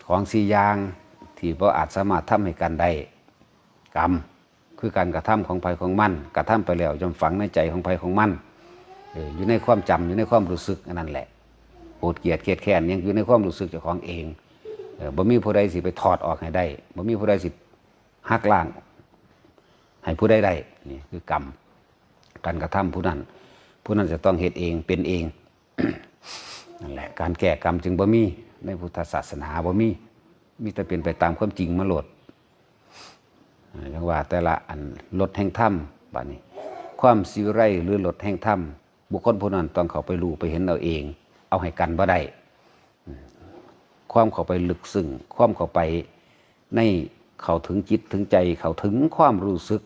ของสี่อย่างที่บ่อาจสามารถทำให้กันได้กรรมคือการกระทำของไผของมันกระทำไปแล้วย่อมฝังในใจของไผของมันอยู่ในความจำอยู่ในความรู้สึกอันนั้นแหละโกรธเกลียดเกลียดแค้นยังอยู่ในความรู้สึกเจ้าของเองบ่มีผู้ใดสิไปถอดออกให้ได้บ่มีผู้ใดสิหักล้างให้ผู้ใดได้นี่คือกรรมการกระทำผู้นั้นจะต้องเฮ็ดเองเป็นเอง นั่นแหละการแก้กรรมจึงบ่มีในพุทธศาสนาบ่มีแต่เป็นไปตามความจริงมาโลดอย่างว่าแต่ละอันลดแห่งธรรมบัดนี้ความสิวิไลหรือลดแห่งธรรมบุคคลผู้นั้นต้องเข้าไปรู้ไปเห็นเอาเองเอาให้กันบ่ได้ความเข้าไปลึกซึ้งความเข้าไปในเข้าถึงจิตถึงใจเข้าถึงความรู้สึก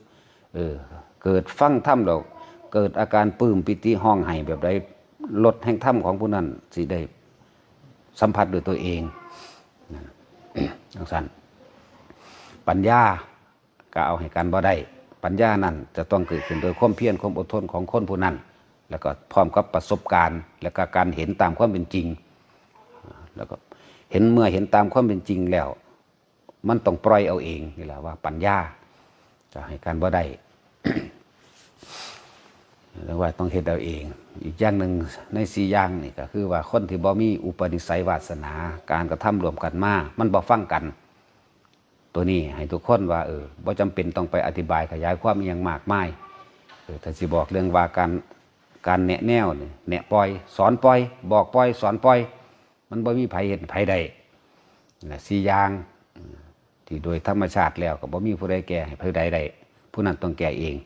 เกิดฟังธรรมแล้วเกิดอาการปลื้มปิติห้องไห้แบบใดลดแห่งธรรมของผู้นั้นสิได้สัมผัสด้วยตัวเองจังซั่นปัญญาก็เอาให้กันบ่ได้ปัญญานั้นจะต้องเกิดขึ้นโดยความเพียรความอดทนของคนผู้นั้นแล้วก็พร้อมกับประสบการณ์และก็การเห็นตามความเป็นจริงแล้วก็เห็นตามความเป็นจริงแล้วมันต้องปล่อยเอาเองนี่แหละว่าปัญญาจะให้การบ่ได้หรือว่าต้องเฮ็ดเอาเองอีกอย่างหนึ่งในสี่อย่างนี่ก็คือว่าคนที่บ่มีอุปนิสัยวาสนาการกระทำรวมกันมามันบ่ฟังกันตัวนี้ให้ทุกคนว่าบ่จำเป็นต้องไปอธิบายขยายความอย่างมากมายถ้าสิบอกเรื่องว่าการแนะแนวนี่แนะปล่อยสอนปล่อยบอกปล่อยสอนปล่อยมันบ่มีไผเห็นไผได้สี่อย่างที่โดยธรรมชาติแล้วก็บ่มีผู้ใดแก้ให้ผู้ใดได้ผู้นั้นต้องแก้เอง